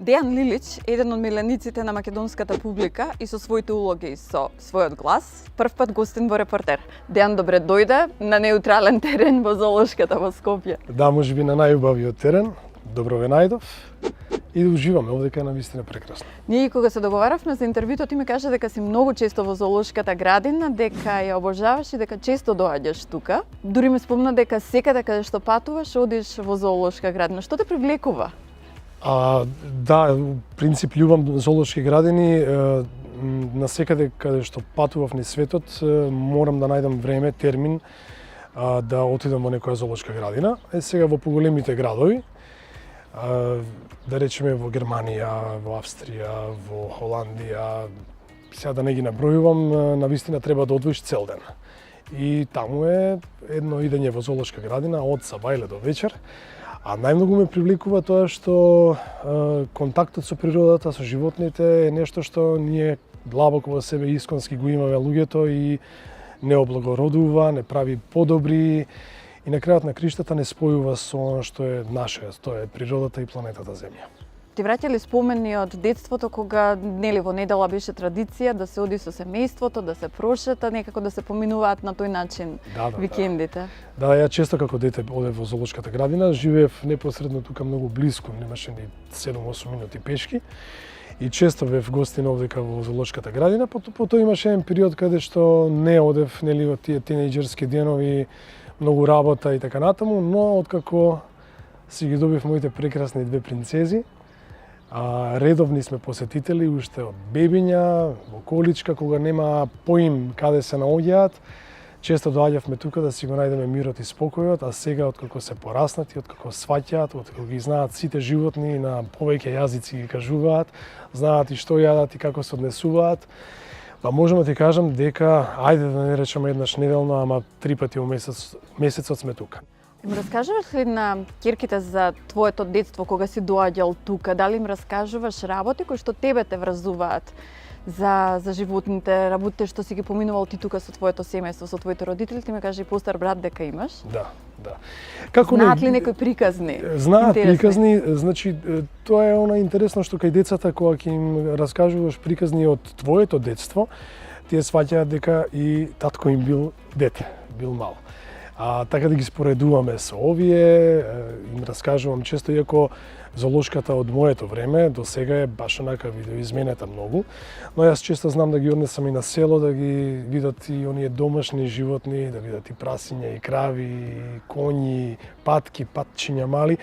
Дејан Лилич е еден од милениците на македонската публика и со своите улоги и со својот глас, прв пат гостин во Репортер. Дејан, добре дојде на неутрален терен во Золошката во Скопје. Да, можеби на најубавиот терен. Добро ве најдов и да уживаме, овдека е навистина прекрасно. Ние кога се договаравме за интервјуто, ти ми кажа дека си многу често во Золошката градина, дека ја обожаваш и дека често доаѓаш тука. Дури ми спомна дека секаде каде што патуваш, одиш во Золошка градина. Што те привлекува? Да, принцип љубам зоолошки градини. На секаде каде што патував низ светот, морам да најдам време, термин да отидам во некоја зоолошка градина. Сега во поголемите градови, да речеме во Германија, во Австрија, во Холандија, сега да не ги набројувам, навистина треба да одвоиш цел ден. И таму е едно идење во зоолошка градина од сабајле до вечер. А најмногу ме привлекува тоа што контактот со природата, со животните е нешто што ние длабоко во себе исконски го имаме луѓето и не облагородува, не прави подобри и на крајот на криштата не спојува со она што е наше, тоа е природата и планетата Земја. Ти враќа ли спомени од детството кога нели во недела беше традиција да се оди со семејството, да се прошета, некако да се поминуваат на тој начин викендите? Да, ја често како дете одев во зоолошката градина, живеев непосредно тука многу блиску, немаше ни 7-8 минути пешки. И често бев гостин овдека во зоолошката градина, потоа имаше еден период каде што не одев, нели, во тие тинејџерски денови, многу работа и така натаму, но откако си ги добив моите прекрасни две принцези, редовни сме посетители уште од бебиња, во количка, кога нема поим каде се наоѓаат, често доаѓавме тука да си го најдеме мирот и спокојот, а сега откако се пораснати, откако сваќаат, откако ги знаат сите животни на повеќе јазици ги кажуваат, знаат и што јадат и како се однесуваат, па можам да ти кажам дека, ајде да не речеме еднаш неделно, ама 3 пати во месецот сме тука. Им раскажуваш ли на ќерките за твоето детство кога си доаѓал тука? Дали им раскажуваш работи кои што тебе те вразуваат за животните, работите што си ги поминувал ти тука со твоето семејство, со твоите родители? Ти ме кажи и постар брат дека имаш? Да. Знаат ли некои приказни? Знаат приказни, значи тоа е она интересно што кај децата кога ќе им раскажуваш приказни од твоето детство, тие сваќаат дека и татко им бил дете, бил мал. Така да ги споредуваме со овие, им раскажувам често, иако зоолошката од моето време до сега е баш онака видоизменета многу, но јас често знам да ги однесам и на село, да ги видат и оние домашни животни, да видат и прасиња, и крави, и коњи, патки, патчиња мали,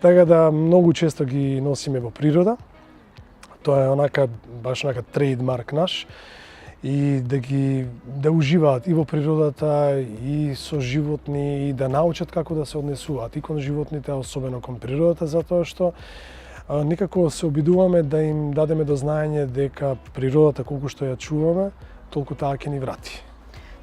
така да многу често ги носиме во природа. Тоа е онака, баш онака трейдмарк наш, и да уживаат и во природата, и со животни, и да научат како да се однесуваат и кон животните, особено кон природата, затоа што некако се обидуваме да им дадеме до знаење дека природата, колку што ја чуваме, толку таа ќе ни врати.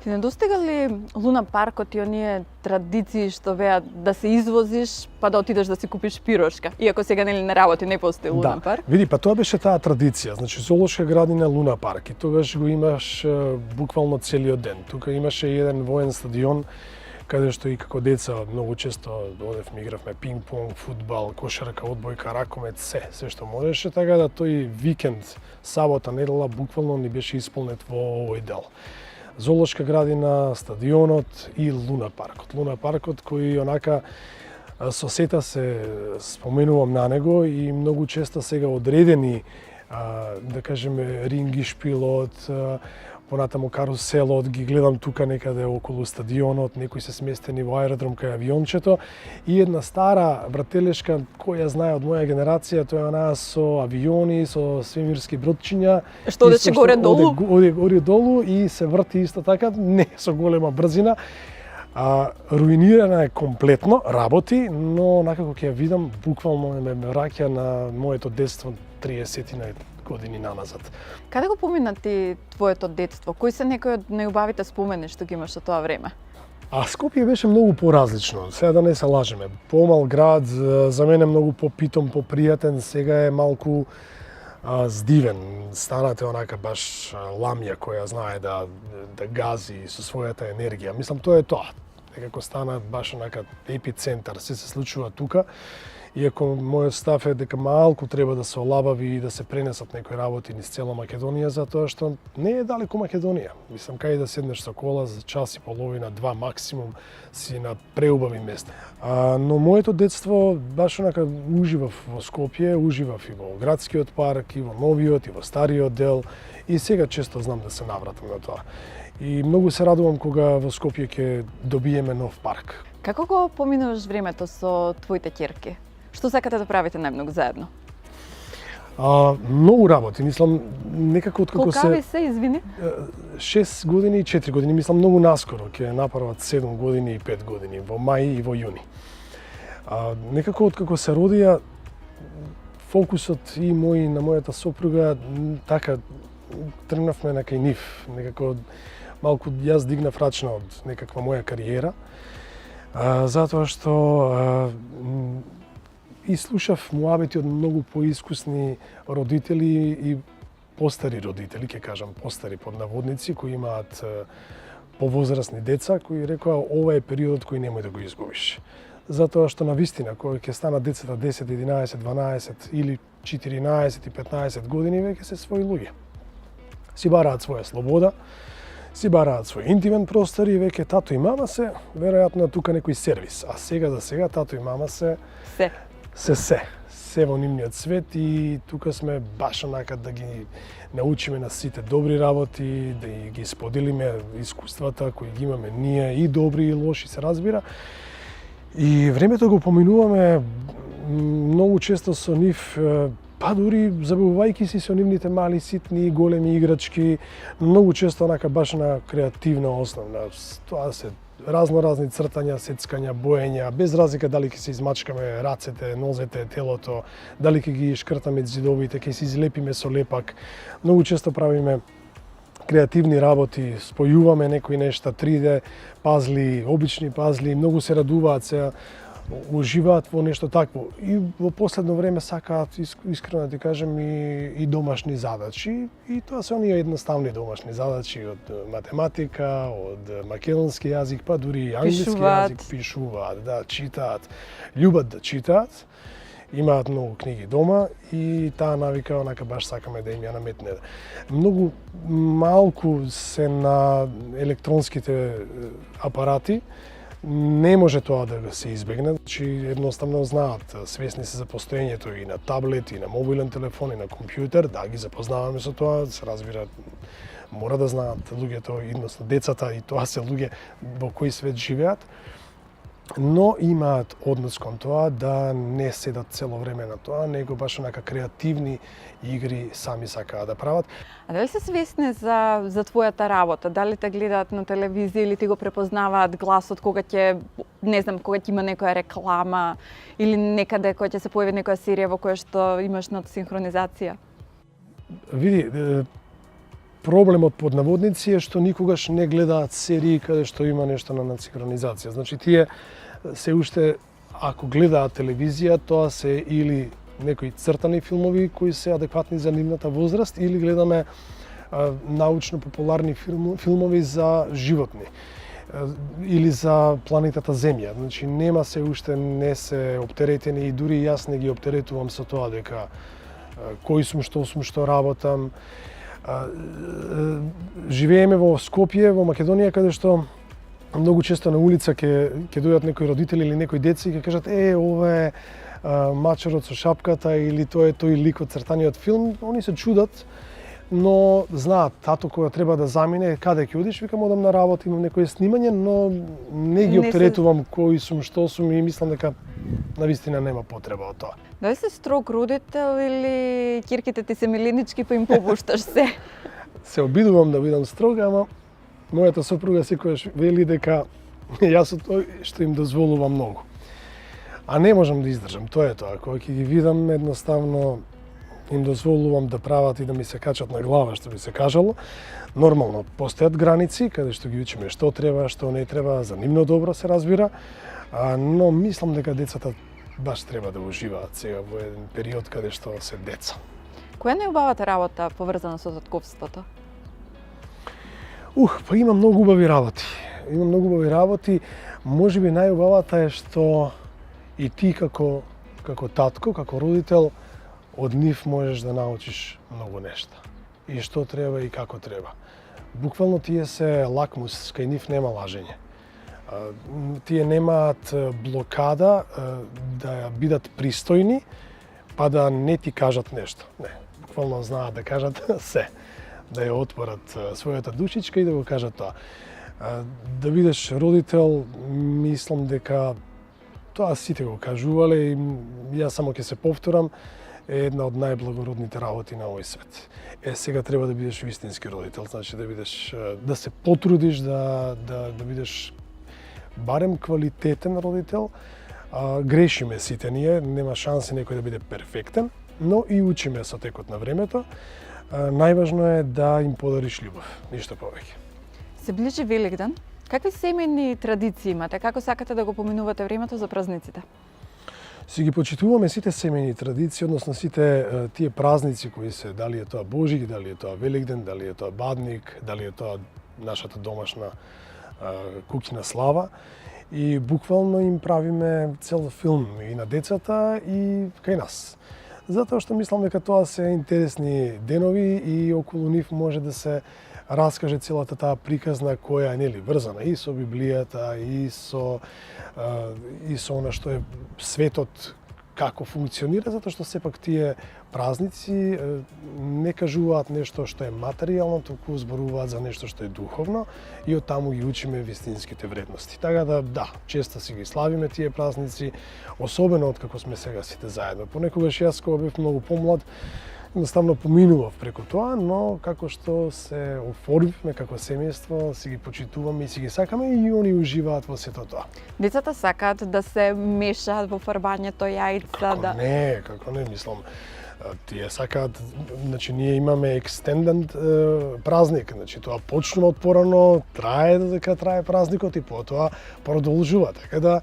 Ти не достига ли Луна паркот и оние традиции што беа да се извозиш па да отидеш да си купиш пирошка? Иако сега нели не работи, не постои Луна парк. Види, па тоа беше таа традиција. Значи зоолошка градина Луна парк и тогаш го имаш буквално целиот ден. Тука имаше еден воен стадион каде што и како деца многу често одевме, игравме пинг-понг, фудбал, кошарка, одбојка, ракомет, се што можеше, така да тој викенд, сабота, недела буквално ни беше исполнет во овој дел. Зоолошка градина, стадионот и Луна паркот. Луна паркот кој онака со сета се споменувам на него и многу често сега одредени, да кажеме, ринги шпилот, понатаму каруселот, ги гледам тука некаде околу стадионот, некои се сместени во аеродром кај авиончето и една стара брателешка која знае од моја генерација, тоа е онаа со авиони, со свемирски бродчиња. Што одеше горе-долу? Оде горе-долу и се врти исто така, не со голема брзина. Руинирана е комплетно, работи, но накако ќе ја видам, буквално ме враќа на моето детство 30 години наназад. Каде го помина ти твоето детство? Кои се некои од најубавите спомени што ги имаш од тоа време? Скопје беше многу поразлично, сега да не се лажеме. Помал град, за мене многу попитом, попријатен, сега е малку здивен. Станате онака баш ламја која знае да гази со својата енергија. Мислам, тоа е тоа. некако стана баш онака епицентар, се случува тука. Иако мојот став е дека малку треба да се олабави и да се пренесат некои работи низ цела Македонија, затоа што не е далеко Македонија. Мислам, кај да седнеш со кола за час и половина, два максимум, си на преубави места. Но моето детство баш онака уживав во Скопје, уживав и во градскиот парк, и во новиот, и во стариот дел, и сега често знам да се навратам на тоа. И многу се радувам кога во Скопје ќе добиеме нов парк. Како го поминуваш времето со твоите ќерки? Што сакате да правите најмногу заедно? Многу работи, мислам, некако откако Колкави се, извини? 6 години и 4 години, мислам многу наскоро ќе направат 7 години и 5 години, во мај и во јуни. Некако откако се родија, фокусот и мој на мојата сопруга, така, тргнавме на кај нив, некако малку јас дигнав рачна од некаква моја кариера, затоа што и слушав муабети од многу поискусни родители и постари родители, ќе кажам постари под наводници, кои имаат повозрасни деца, кои рекоа ова е периодот кој немој да го изгубиш. Затоа што навистина, кога ќе станат децата 10, 11, 12 или 14 и 15 години, веќе се своји луѓе. Си бараат своја слобода, си бараат свој интимен простор и веќе тато и мама се, веројатно тука некој сервис. А сега за сега тато и мама се се во нивниот свет и тука сме баш онака да ги научиме на сите добри работи, да ги споделиме искуствата кои ги имаме ние, и добри и лоши, се разбира. И времето го поминуваме многу често со нив, па дури забавувајќи се со нивните мали, ситни и големи играчки, многу често онака баш на креативна основа. Тоа се разни цртања, сецкања, боења, без разлика дали ќе се измачкаме рацете, нозете, телото, дали ќе ги шкртаме зидовите, ќе се излепиме со лепак. Многу често правиме креативни работи, спојуваме некои нешта, 3D пазли, обични пазли, многу се радуваат, се уживаат во нешто такво. И во последно време сакаат, искрено да ти кажем, и домашни задачи. И тоа се оние едноставни домашни задачи од математика, од македонски јазик, па дури и англиски јазик, пишуваат, да, читаат, љубат да читаат. Имаат многу книги дома и таа навика онака баш сакаме да им ја наметне. Многу малку се на електронските апарати. Не може тоа да се избегне, значи едноставно знаат, свесни се за постоењето и на таблет, и на мобилен телефон, и на компјутер, да ги запознаваме со тоа, се разбира, мора да знаат луѓето, односно децата, и тоа се луѓе во кој свет живеат, но имаат однос кон тоа да не седат цело време на тоа, него баш онака креативни игри сами сакаат да прават. А дали се свесни за твојата работа? Дали те гледаат на телевизија или ти го препознаваат гласот кога ќе, не знам, кога ќе има некоја реклама или некаде кога ќе се појави некоја серија во која што имаш надсинхронизација? Види, проблемот под наводници е што никогаш не гледаат серии каде што има нешто на надсинхронизација. Значи тие се уште, ако гледаат телевизија, тоа се или некои цртани филмови кои се адекватни за нивната возраст, или гледаме научно-популарни филмови за животни или за планетата Земја. Значи нема се уште, не се оптеретени, и дури јас не ги оптеретувам со тоа дека кој сум, што работам. Живееме во Скопје, во Македонија, каде што многу често на улица ќе дојдат некои родители или некои деца и ќе кажат ова е мачерот со шапката или тоа е тој лик од цртаниот филм. Они се чудат, но знаат тато кога треба да замине, каде ќе одиш, викам одам на работа, имам некое снимање, но не ги оптеретувам кој сум, што сум, и мислам дека навистина нема потреба од тоа. Дали си строг родител или ќерките ти се миленички па им попушташ се? Се обидувам да бидам строга, ама мојата сопруга секогаш вели дека јас од тој што им дозволувам многу. А не можам да издржам, тоа е тоа. Кога ќе ги видам, едноставно им дозволувам да прават и да ми се качат на глава, што би се кажало. Нормално, постојат граници, каде што ги учиме што треба, што не треба, за нивно добро се разбира, но мислам дека децата баш треба да уживаат сега во еден период каде што се деца. Која е најубавата работа поврзана со татковството? Па има многу убави работи. има многу убави работи. Можеби најубавата е што и ти како татко, како родител, од нив можеш да научиш многу нешта. И што треба и како треба. Буквално тие се лакмус, кај нив нема лажење. Тие немаат блокада да бидат пристојни, па да не ти кажат нешто. Не, буквално знаат да кажат се. Да ја отворат својата душичка и да го кажат тоа. Да бидеш родител, мислам дека тоа сите го кажувале и јас само ќе се повторам, е една од најблагородните работи на овој свет. Сега треба да бидеш вистински родител, значи да бидеш, да се потрудиш да бидеш барем квалитетен родител. Грешиме сите ние, нема шанси некој да биде перфектен, но и учиме со текот на времето. Најважно е да им подариш љубов, ништо повеќе. Се ближи Великден. Какви семејни традиции имате? Како сакате да го поминувате времето за празниците? Си ги почитуваме сите семејни традиции, односно сите тие празници кои се, дали е тоа Божик, дали е тоа Великден, дали е тоа Бадник, дали е тоа нашата домашна куќна слава. И буквално им правиме цел филм и на децата и кај нас. Затоа што мислам дека тоа се интересни денови и околу нив може да се раскаже целата таа приказна која е нели врзана и со Библијата и со она што е светот како функционира, затоа што сепак тие празници не кажуваат нешто што е материјално, туку зборуваат за нешто што е духовно и од таму ги учиме вистинските вредности. Така да, често си ги славиме тие празници, особено откако сме сега сите заедно. Понекогаш јас кога бев многу помлад, едноставно поминував преку тоа, но како што се оформивме како семејство, си ги почитуваме и си ги сакаме и они уживаат во сето тоа. Децата сакаат да се мешаат во фарбањето јајца, Како не, мислам, тие сакаат, значи ние имаме екстендент празник, значи тоа почнува од порано, трае додека трае празникот и потоа продолжува, така да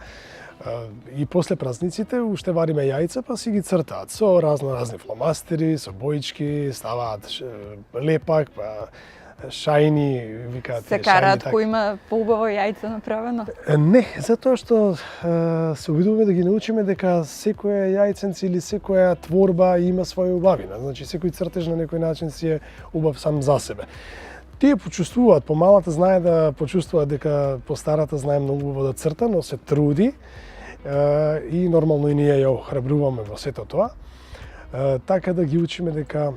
и после празниците уште вариме јајца па си ги цртаат со разни фломастери, со боички, ставаат лепак, па шајни, викаат се караат кој има поубаво јајце направено? Не, затоа што се обидуваме да ги научиме дека секоја јајценце или секоја творба има своја убавина. Значи секој цртеж на некој начин си е убав сам за себе. Тие почувствуваат, помалата знае да почувствуваат дека постарата знае многу убаво да црта, но се труди и нормално и ние ја охрабруваме во сето тоа. Така да ги учиме дека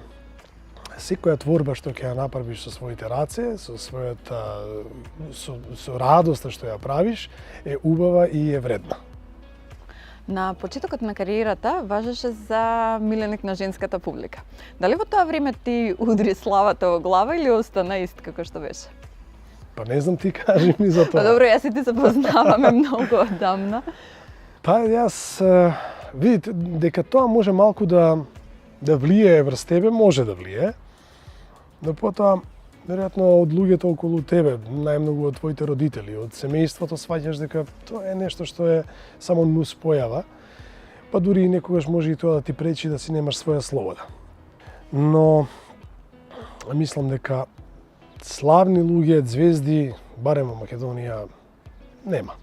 секоја творба што ќе ја направиш со своите раце, со радоста што ја правиш, е убава и е вредна. На почетокот на кариерата важеше за миленик на женската публика. Дали во тоа време ти удри славата во глава или остана ист како што беше? Па не знам, ти кажи ми за тоа. Па добро, јас и ти се познаваме многу одамна. Па јас, видите, дека тоа може малку да влијае врз тебе, може да влијае, но потоа, веројатно од луѓето околу тебе, најмногу од твоите родители, од семејството, сваќаш дека тоа е нешто што е само нус појава, па дури и некогаш може и тоа да ти пречи да си немаш своја слобода. Но мислам дека славни луѓе, звезди, барем во Македонија, нема.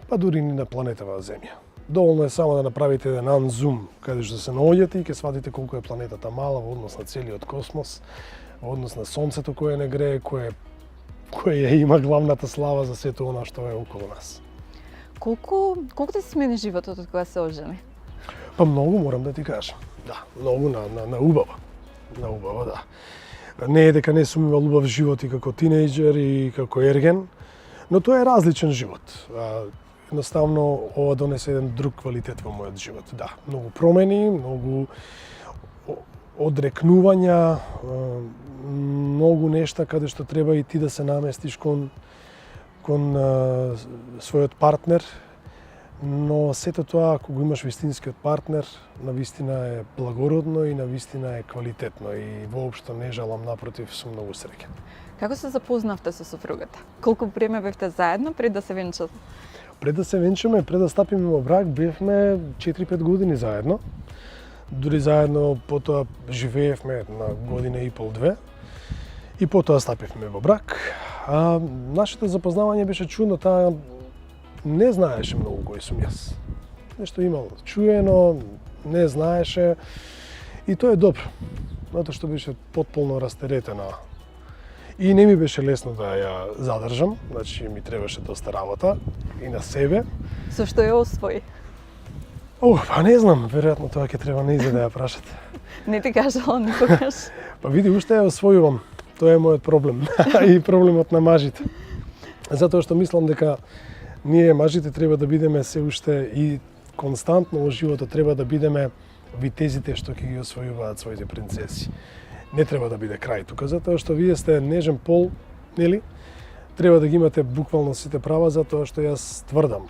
Па дури ни на планетава Земја. Доволно е само да направите еден анзум каде што се наоѓате и ќе сватите колку е планетата мала во однос на целиот космос, во однос на Сонцето кое не грее, кое има главната слава за сето она што е околу нас. Колку ти се смени животот од кога се ожени? Па многу, морам да ти кажам. Да, многу на убава. На убава, да. Не е дека не сум имал убав живот и како тинејџер и како ерген, но тоа е различен живот. Едноставно, ова донесе еден друг квалитет во мојот живот. Да, многу промени, многу одрекнувања, многу нешта каде што треба и ти да се наместиш кон својот партнер, но сето тоа, ако го имаш вистинскиот партнер, навистина е благородно и навистина е квалитетно и воопшто не жалам, напротив, сум многу среќен. Како се запознавте со сопругата? Колку време бевте заедно пред да се венчате? Пред да се венчаме, пред да стапиме во брак, бевме 4-5 години заедно. Дури заедно потоа живеевме на година и пол, две. И потоа стапивме во брак. Нашето запознавање беше чудно, таа не знаеше многу кој сум јас. Нешто имал чуено, не знаеше и тоа е добро, затоа што беше потполно растеретена. И не ми беше лесно да ја задржам, значи ми требаше доста работа и на себе. Со што ја освои? Па не знам, веројатно тоа ќе треба неизе да ја прашате. Не ти кажала никогаш? Па види, уште ја освојувам. Тоа е мојот проблем и проблемот на мажите. Затоа што мислам дека ние мажите треба да бидеме се уште и константно во животот треба да бидеме витезите што ќе ги освојуваат своите принцеси. Не треба да биде крај тука, затоа што вие сте нежен пол, нели? Треба да ги имате буквално сите права, затоа што јас тврдам.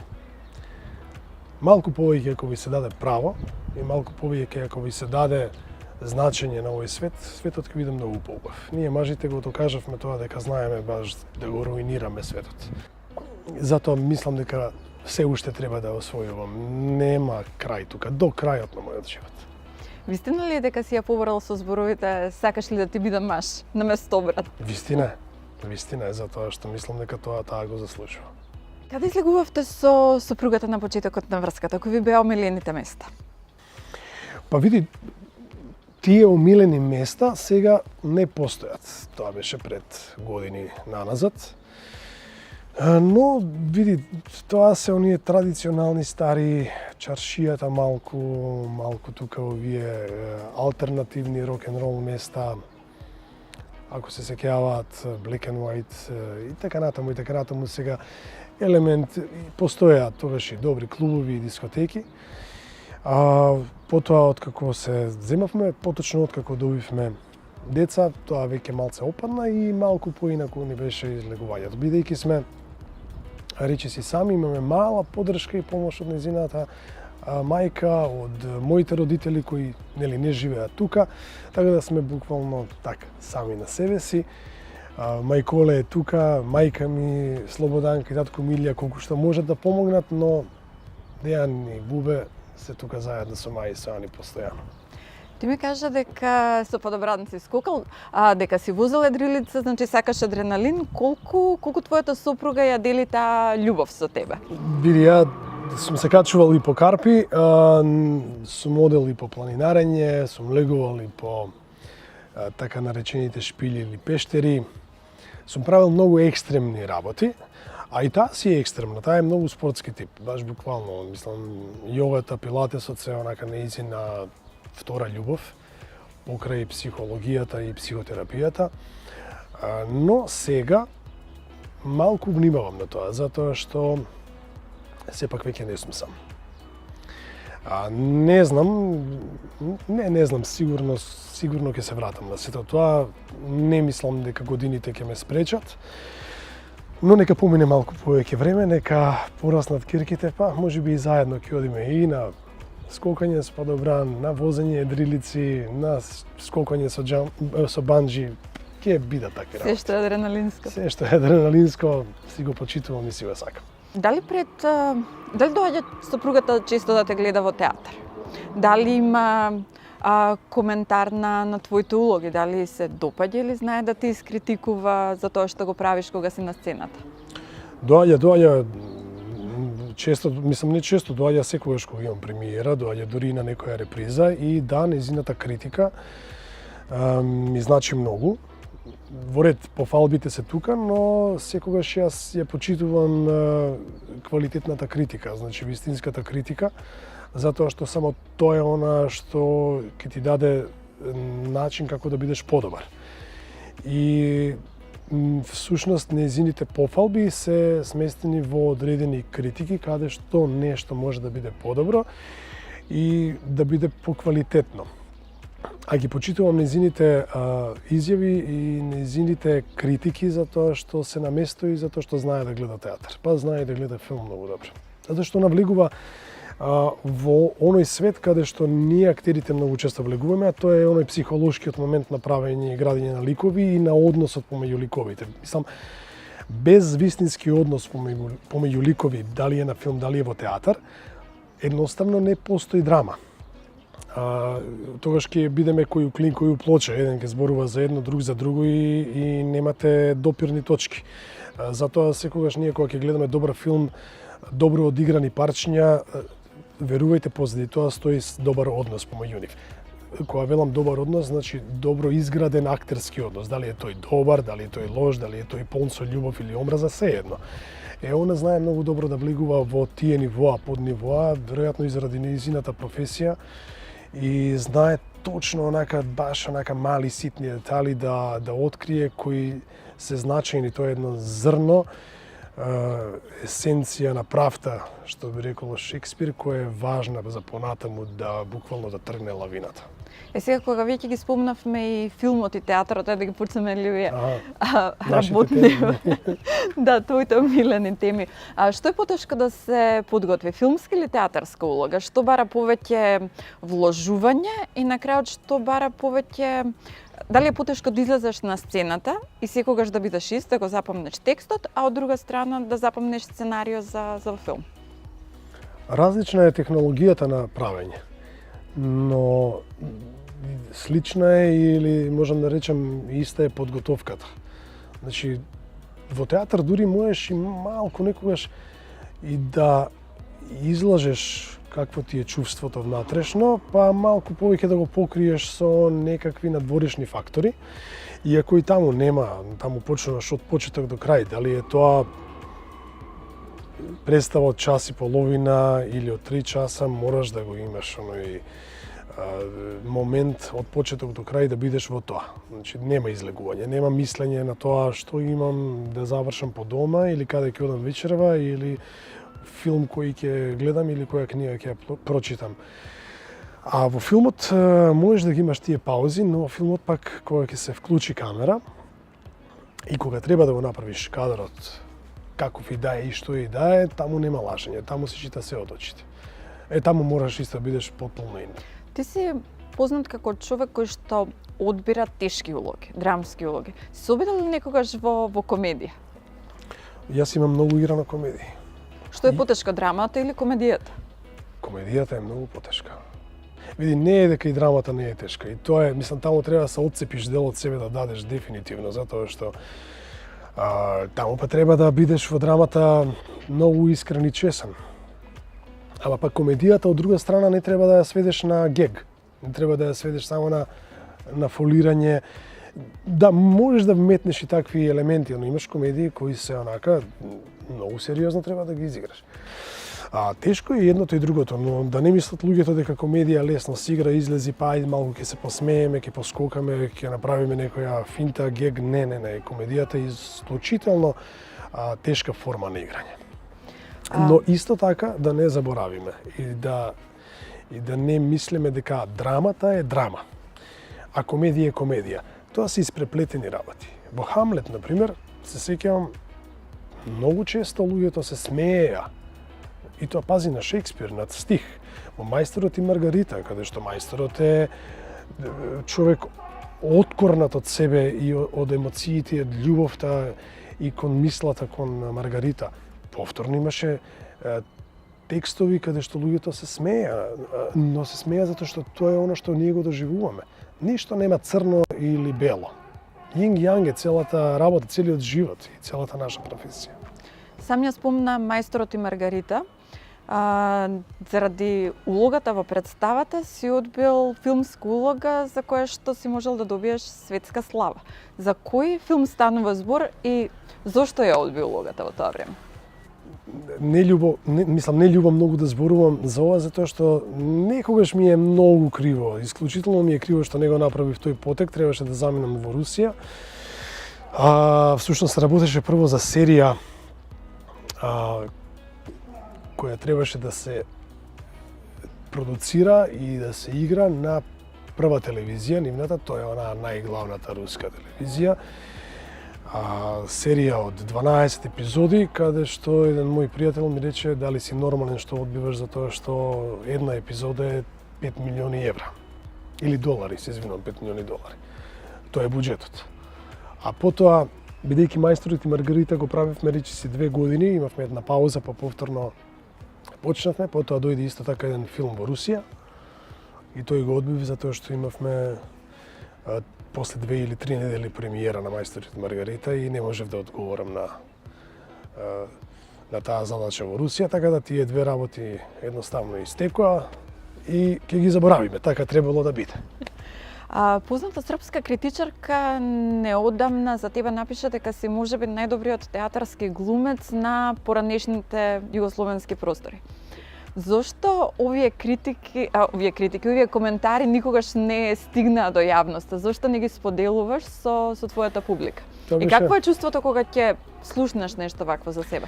Малку повеќе ако ви се даде право и малку повеќе ако ви се даде значење на овој свет, светот ќе биде многу поубав. Ние мажите го докажавме тоа дека знаеме баш да го руинираме светот. Затоа мислам дека се уште треба да освојувам. Нема крај тука, до крајот на мојот живот. Вистина ли е дека си ја поборал со зборовите сакаш ли да ти бидам маж наместо брат? Вистина е затоа што мислам дека таа го заслужува. Каде излегувавте со сопругата на почетокот на врската? Кои ви беа омилените места? Па види, тие омилени места сега не постојат. Тоа беше пред години наназад. Но, види, тоа се оние традиционални стари чаршијата малку тука овие алтернативни рок-н-рол места, ако се сеќаваат Black and White и така натаму сега елемент постојаат тогаш и добри клубови и дискотеки. Потоа откако се земавме, поточно откако добивме деца, тоа веќе малце опадна и малку поинаку ни беше излегувањето. Бидејќи сме речиси сами, имаме мала поддршка и помош од нејзината мајка, од моите родители кои нели не живеат тука, така да сме буквално така сами на себе си. Мајколе е тука, мајка ми Слободанка и татко Милија колку што можат да помогнат, но Дејан и Бубе се тука заедно со мај и со Ани постојано. Ти ми кажа дека со подобран си скокал, дека си возел едрилица, значи сакаш адреналин. Колку твојата сопруга ја дели таа љубов со тебе? Види, ја сум се качувал и по карпи, сум одел и по планинарење, сум легувал и по така наречените шпили или пештери. Сум правил многу екстремни работи, а и таа си е екстремна, таа е многу спортски тип, баш буквално, мислам, јогата, пилатесот се онака нејзина втора љубов, покрај психологијата и психотерапијата, но сега малку внимавам на тоа, затоа што сепак веќе не сум сам. Не знам, сигурно ќе се вратам на сето тоа, не мислам дека годините ќе ме спречат, но нека помине малку повеќе време, нека пораснат кирките, па можеби и заедно ќе одиме и на скокање со падобран, на возење едрилици, на скокање со банџи, ќе бидат такви работи. Се што е адреналинско. Се што е адреналинско, си го почитувам и си го сакам. Дали доаѓа сопругата често да те гледа во театар? Дали има коментар на твоите улоги? Дали се допаѓа или знае да ти искритикува за тоа што го правиш кога си на сцената? Доаѓа често, мислам не често, доаѓа секогаш кога имам премиера, доаѓа дури и на некоја реприза и да, нејзината критика ми значи многу. Во ред пофалбите се тука, но секогаш јас ја почитувам квалитетната критика, значи вистинската критика, затоа што само тоа е она што ќе ти даде начин како да бидеш подобар. И всушност нејзините пофалби се сместени во одредени критики каде што нешто може да биде подобро и да биде поквалитетно. А ги почитувам нејзините изјави и нејзините критики за тоа што се на место и за тоа што знае да гледа театар. Па знае да гледа филм многу добро. Затоа што навлегува во оној свет каде што ние актерите многу често влегуваме, а тоа е оној психолошкиот момент на правење и градење на ликови и на односот помеѓу ликовите. Мислам, без вистински однос помеѓу ликови, дали е на филм, дали е во театар, едноставно не постои драма. Тогаш ќе бидеме кој у клин, кој у плоча, еден ќе зборува за едно, друг за друго и немате допирни точки. Затоа секогаш ние кога ќе гледаме добар филм, добро одиграни парчиња, верувајте позади тоа стои добар однос помеѓу нив. Кога велам добар однос, значи добро изграден актерски однос. Дали е тој добар, дали е тој лош, дали е тој полн со љубов или омраза, сеедно. Она знае многу добро да влегува во тие нивоа, под нивоа, веројатно и заради нејзината професија, и знае точно онака, баш онака мали ситни детали да открие кои се значајни. Тоа е едно зрно, есенција на правта, што би рекол Шекспир, која е важна за понатаму да буквално да тргне лавината. Сега кога веќе ги спомнавме и филмот и театарот, да ги почнеме ли работни. Да, твоите омилени теми. Што е потешко да се подготви, филмска или театарска улога? Што бара повеќе вложување и на крајот што бара повеќе, дали е потешко да излезеш на сцената и секогаш да бидеш ист, да го запомнеш текстот, а од друга страна да запомнеш сценарио за филм? Различна е технологијата на правење, но слична е или можам да речем иста е подготовката. Значи, во театар дури можеш и малку некогаш и да излажеш какво ти е чувството внатрешно, па малку повеќе да го покриеш со некакви надворешни фактори. Иако и таму нема, таму почнуваш од почеток до крај, дали е тоа представа од час и половина или од 3 часа, мораш да го имаш оној момент од почеток до крај да бидеш во тоа. Значи нема излегување, нема мислење на тоа што имам да завршам по дома или каде ќе одам вечерва или филм кој ќе гледам или која книга ќе прочитам. А во филмот можеш да ги имаш тие паузи, но во филмот пак кога ќе се вклучи камера и кога треба да го направиш кадрот каков и да е и што и да е, таму нема лажење, таму се чита се од очите. Таму мораш исто да бидеш потполно ин. Ти си познат како човек кој што одбира тешки улоги, драмски улоги. Си се обидел некогаш во комедија? Јас имам многу игра на комедии. Што е потешко, драмата или комедијата? Комедијата е многу потешка. Види, не е дека и драмата не е тешка. И тоа е, мислам, таму треба да се отцепиш дел од себе да дадеш дефинитивно, затоа што таму па треба да бидеш во драмата многу искрен и чесен. Ама пак комедијата од друга страна не треба да ја сведеш на гег. Не треба да ја сведеш само на фолирање. Да, можеш да вметнеш и такви елементи, но имаш комедии кои се онака многу сериозно треба да ги изиграш. Тешко е едното и другото, но да не мислат луѓето дека комедија лесно се игра, излези, па ајде малку ќе се посмееме, ќе поскокаме, ќе направиме некоја финта, гег. Не. Комедијата е исклучително тешка форма на играње. Но исто така да не заборавиме и да не мислиме дека драмата е драма, а комедија е комедија. Тоа се испреплетени работи. Во Хамлет, например, се сеќавам, многу често луѓето се смееја. И тоа пази на Шекспир, над стих. Во Мајсторот и Маргарита, каде што мајсторот е човек откорнат од себе и од емоциите, од љубовта и кон мислата кон Маргарита. Повторно имаше текстови каде што луѓето се смеја, но се смеја затоа што тоа е оно што ние го доживуваме. Ништо нема црно или бело. Јинг-јанг е целата работа, целиот живот и целата наша професија. Сам ја спомна Мајсторот и Маргарита. Заради улогата во представата си одбил филмска улога за која што си можел да добиеш светска слава. За кој филм станува збор и зошто ја одбил улогата во тоа време? Не љубам многу да зборувам за ова, затоа што некогаш ми е многу криво. Исклучително ми е криво што не го направив тој потек, требаше да заминам во Русија. Всушност работеше прво за серија која требаше да се продуцира и да се игра на прва телевизија, нивната, тоа е она најглавната руска телевизија. Серија од 12 епизоди, каде што еден мој пријател ми рече дали си нормален што одбиваш затоа што една епизода е 5 милиони евра. Или долари, се извинувам, 5 милиони долари. Тоа е буџетот. А потоа, бидејќи Мајсторот и Маргарита го правевме речиси 2 години, имавме една пауза, па повторно почнавме, потоа дојде исто така еден филм во Русија и тој го одбив затоа што имавме после 2 или 3 недели премиера на Мајсторите од Маргарита и не можев да одговорам на таа задача во Русија, така да тие две работи едноставно истекоа и ќе ги заборавиме, така требало да биде. Позната српска критичарка неодамна за тебе напиша дека си можеби најдобриот театарски глумец на поранешните југословенски простори. Зошто овие коментари никогаш не стигнаа до јавноста? Зошто не ги споделуваш со твојата публика? И какво е чувството кога ќе слушнеш нешто вакво за себе?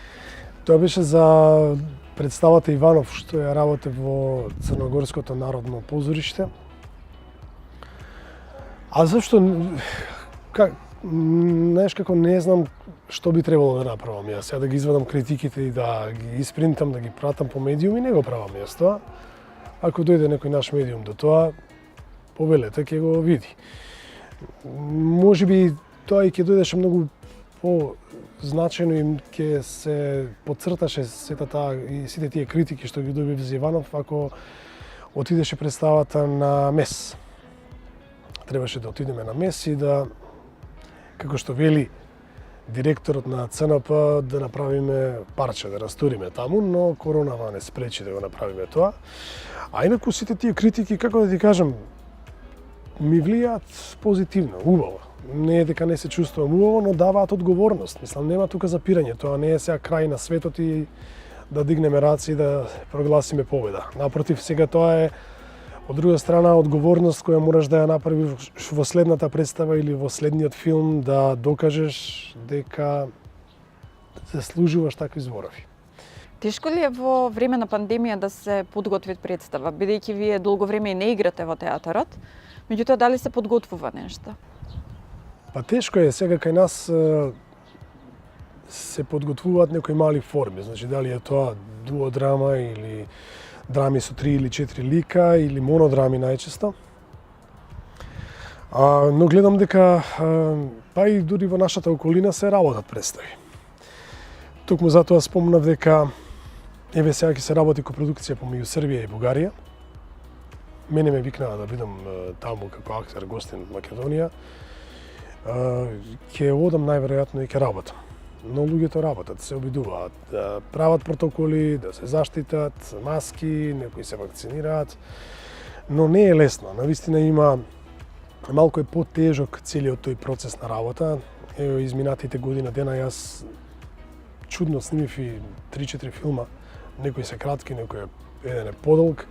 Тоа беше за представата Иванов што ја работе во Црногорското народно позориште. А зашто знаеш како не знам што би требало да направам јас, да ги извадам критиките и да ги испринтам, да ги пратам по медиуми, не го правам јас тоа. Ако дојде некој наш медиум до тоа, повелете, ќе го види. Можеби тоа и ќе дојдеше многу по-значајно и ќе се потцрташе сета таа и сите тие критики што ги добив за Иванов ако отидеше представата на МЕС. Требаше да отидеме на МЕС и да, како што вели директорот на ЦНП, да направиме парче, да расториме таму, но коронава не спречи да го направиме тоа. А инаку сите тие критики, како да ти кажам, ми влијаат позитивно, убаво. Не е дека не се чувствувам убаво, но даваат одговорност. Мислам, нема тука запирање, тоа не е сега крај на светот и да дигнеме раци и да прогласиме победа. Напротив, сега тоа е од друга страна одговорност која мораш да ја направиш во следната представа или во следниот филм, да докажеш дека заслужуваш такви зборови. Тешко ли е во време на пандемија да се подготви представа, бидејќи вие долго време и не играте во театарот, меѓутоа дали се подготвува нешто? Па тешко е, сега кај нас се подготвуваат некои мали форми, значи дали е тоа дуодрама или драми со 3 или 4 лика или монодрами најчесто. Но гледам дека па и дури во нашата околина се работат представи. Токму затоа спомнав дека еве сега ќе се работи копродукција помеѓу Србија и Бугарија. Мене ме викнаа да бидам таму како актер гостин од Македонија. Ќе одам најверојатно и ќе работам. Но луѓето работат, се обидуваат да прават протоколи, да се заштитат, маски, некои се вакцинираат, но не е лесно. Навистина има малку е потежок целиот тој процес на работа. Ево изминатите година дена јас чудно снимив и 3-4 филма, некои се кратки, некој еден е подолг.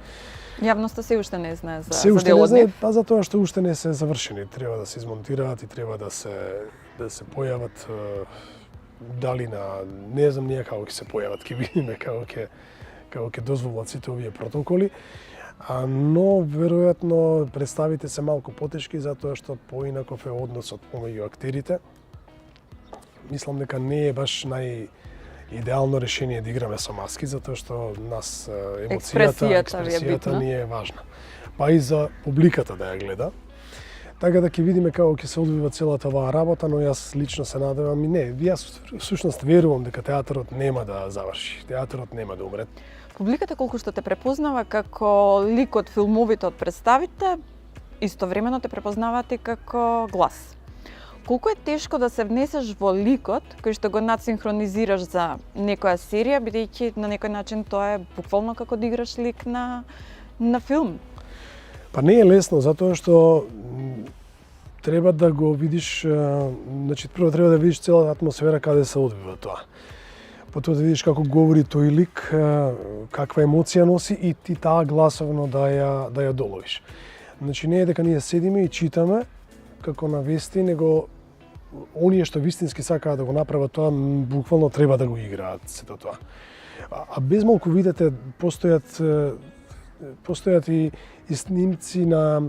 Јавноста се уште не знае за се уште делот не знае, па затоа што уште не се завршени, треба да се измонтираат и треба да се појават. Дали на не знам ние како ќе се појават, ќе видиме како ќе дозволат сите овие протоколи, но веројатно представите се малку потешки затоа што поинаков е односот помеѓу актерите. Мислам дека не е баш најидеално решение да играме со маски затоа што нас експресијата ни е важна. Па и за публиката да ја гледа. Така да ќе видиме како ќе се одвива целата оваа работа, но јас лично се надевам и не, јас всушност верувам дека театарот нема да заврши, театарот нема да умре. Публиката колку што те препознава како лик од филмовите од представите, истовремено те препознаваат и како глас. Колку е тешко да се внесеш во ликот кој што го надсинхронизираш за некоја серија, бидејќи на некој начин тоа е буквално како да играш лик на филм? Па не е лесно, затоа што треба да го видиш, значи прво треба да видиш целата атмосфера каде се одвива тоа. Потоа да видиш како говори тој лик, каква емоција носи и ти таа гласовно да ја доловиш. Значи не е дека ние седиме и читаме како на вести, него оние што вистински сакаат да го направат тоа, буквално треба да го играат сето тоа. А безмалку видите постојат и снимци на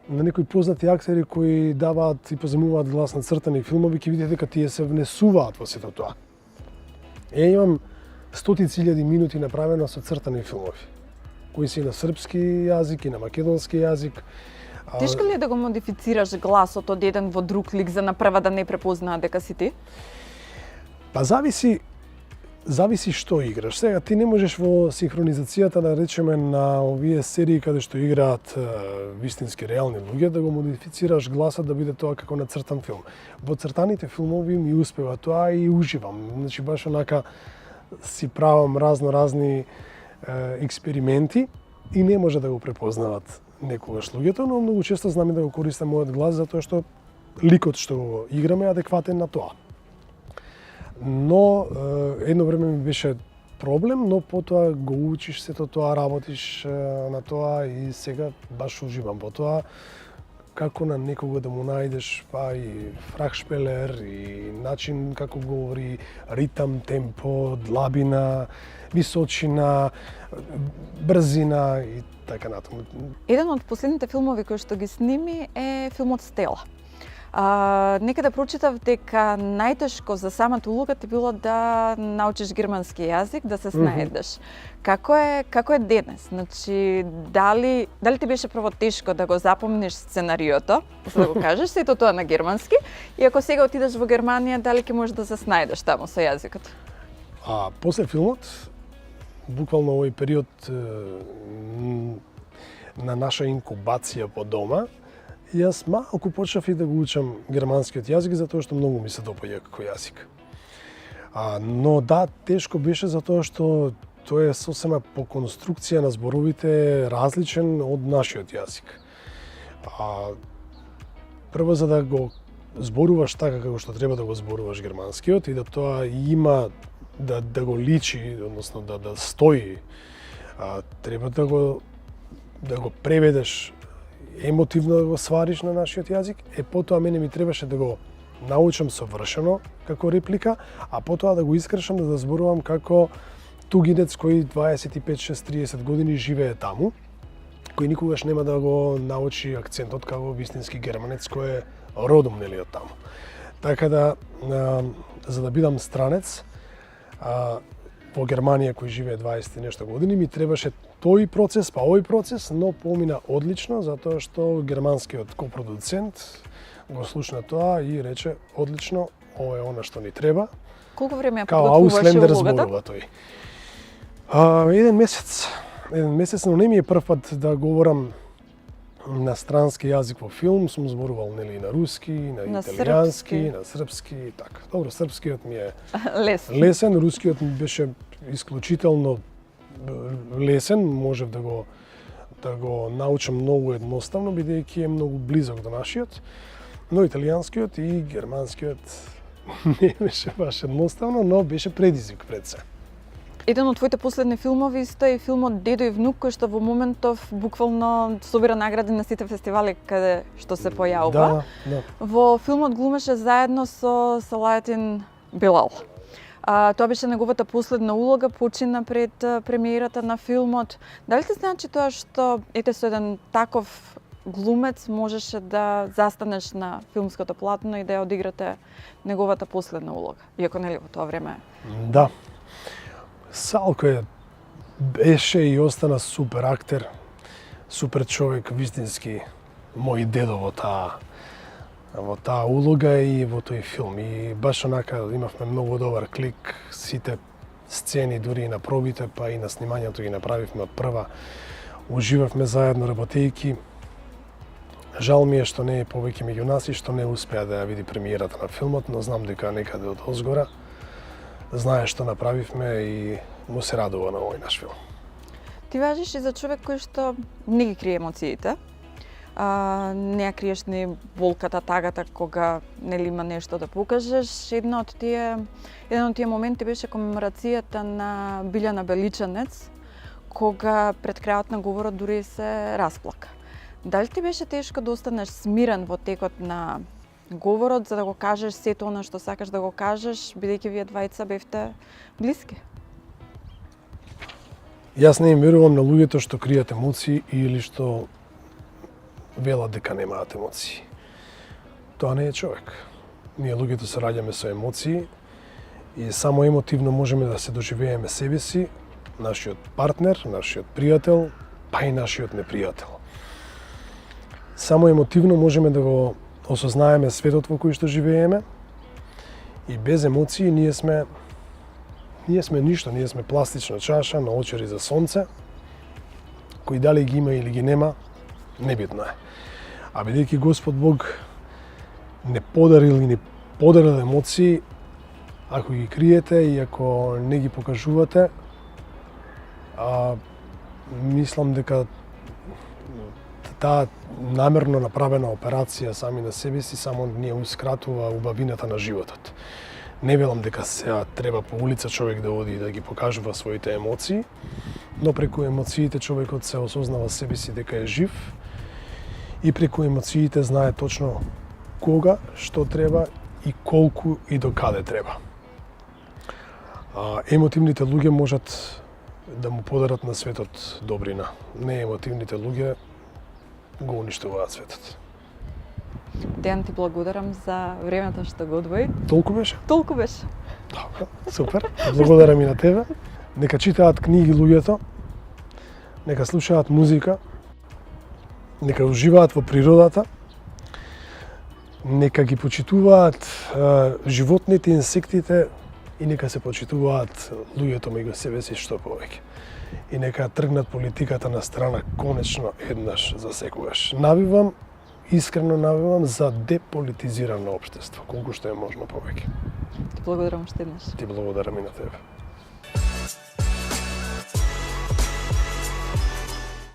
некои познати актери кои даваат и поземуваат глас на цртани филмови, ќе видите дека тие се внесуваат во сето тоа. Имам стотици илјади минути направено со цртани филмови, кои се и на српски јазик и на македонски јазик. Тешко ли е да го модифицираш гласот од еден во друг лик за направа да не препознаат дека си ти? Па зависи зависи што играш. Сега ти не можеш во синхронизацијата да речеме на овие серии каде што играат вистински реални луѓе да го модифицираш гласот да биде тоа како на цртан филм. Во цртаните филмови ми успева тоа и уживам. Значи баш онака си правам разни експерименти и не може да го препознават некогаш луѓето, но многу често знам и да го користам мојот глас затоа што ликот што го играме е адекватен на тоа. Но едно време ми беше проблем, но потоа го учиш сето тоа, работиш на тоа и сега баш уживам во тоа како на некого да му најдеш па и фрахшпелер и начин како говори, ритам, темпо, длабина, височина, брзина и така натаму. Еден од последните филмови кои што ги сними е филмот Стела. Некаде прочитав дека најтешко за самата улога ти било да научиш германски јазик, да се снајдеш. Како е денес? Значи, дали ти беше прво тешко да го запомниш сценариото, за да го кажеш сето тоа на германски, и ако сега отидеш во Германија, дали ќе можеш да се снајдеш таму со јазикот? После филмот, буквално овој период на наша инкубација по дома, јас малку почнав и да го учам германскиот јазик затоа што многу ми се допаѓа како јазик. Но да, тешко беше затоа што тој е сосема по конструкција на зборовите различен од нашиот јазик. Прво за да го зборуваш така како што треба да го зборуваш германскиот и да тоа има да го личи, односно да стои, треба да го преведеш емотивно да го свариш на нашиот јазик, потоа мене ми требаше да го научам совршено како реплика, а потоа да го искршам да зборувам како тугинец кој 25, 6, 30 години живее таму, кој никогаш нема да го научи акцентот како вистински германец кој е родом нели од таму. Така да, за да бидам странец, во Германија кој живее 20 и нешто години, ми требаше тој процес, па овој процес, но помина одлично, затоа што германскиот копродуцент го слушна тоа и рече одлично, ова е она што ни треба. Колку време ја подготвуваше подготвуваше улогата? зборува тој. Еден месец, но не ми е прв пат да говорам на странски јазик во филм, сум зборувал нели на руски, на италијански, на српски и така. Добро, српскиот ми е лесен, рускиот ми беше исклучително лесен, можев да го научам многу едноставно, бидејќи е многу близок до нашиот, но италијанскиот и германскиот не беше баш едноставно, но беше предизвик пред се. Еден од твоите последни филмови исто е филмот Дедо и внук, кој што во моментов буквално собира награди на сите фестивали каде што се појавува. Да. Во филмот глумеше заедно со Салаетин Белал. Тоа беше неговата последна улога, почина пред премиерата на филмот. Дали ти значи тоа што со еден таков глумец можеше да застанеш на филмското платно и да ја одиграте неговата последна улога, иако нели во тоа време? Да. Салко беше и остана супер актер, супер човек, вистински мој дедо во таа улога и во тој филм. И баш онака имавме многу добар клик, сите сцени, дури и на пробите, па и на снимањето ги направивме од прва. Уживавме заедно работејки. Жал ми е што не е повеќе меѓу нас и што не успеа да ја види премиерата на филмот, но знам дека некаде од озгора знае што направивме и му се радува на овој наш филм. Ти важиш и за човек кој што не ги крие емоциите. Не ја криеш ни болката, тагата кога нели има нешто да покажеш. Еден од тие моменти беше комеморацијата на Билјана Беличанец, кога пред крајот на говорот дури се расплака. Дали ти беше тешко да останеш смирен во текот на говорот за да го кажеш сето она што сакаш да го кажеш, бидејќи вие двајца бевте блиски? Јас не им верувам на луѓето што кријат емоции или што велат дека немаат емоции. Тоа не е човек. Ние луѓето се раѓаме со емоции и само емотивно можеме да се доживееме себе си, нашиот партнер, нашиот пријател, па и нашиот непријател. Само емотивно можеме да го осознаеме светот во кој што живееме и без емоции ние сме Ние сме ништо, ние сме пластична чаша, наочари за сонце, кои дали ги има или ги нема, небитно е. А бидејќи Господ Бог не подарил и не подарил емоции, ако ги криете и ако не ги покажувате, мислам дека таа намерно направена операција сами на себе си само ни јаускратува убавината на животот. Не велам дека сега треба по улица човек да оди и да ги покажува своите емоции, но преку емоциите човекот се осознава себе си дека е жив и преку емоциите знае точно кога, што треба и колку и до каде треба. Емотивните луѓе можат да му подарат на светот добрина. Неемотивните луѓе го уништуваат светот. Дејан, ти благодарам за времето што го одвои. Толку беше? Толку беше. Добро, супер. Благодарам и на тебе. Нека читаат книги луѓето, нека слушаат музика, нека уживаат во природата, нека ги почитуваат животните, инсектите и нека се почитуваат луѓето меѓу себе си што повеќе. И нека тргнат политиката на страна конечно еднаш за секогаш. Навивам, искрено навивам за деполитизирано општество, колку што е можно повеќе. Ти благодарам уште еднаш. Ти благодарам и на тебе.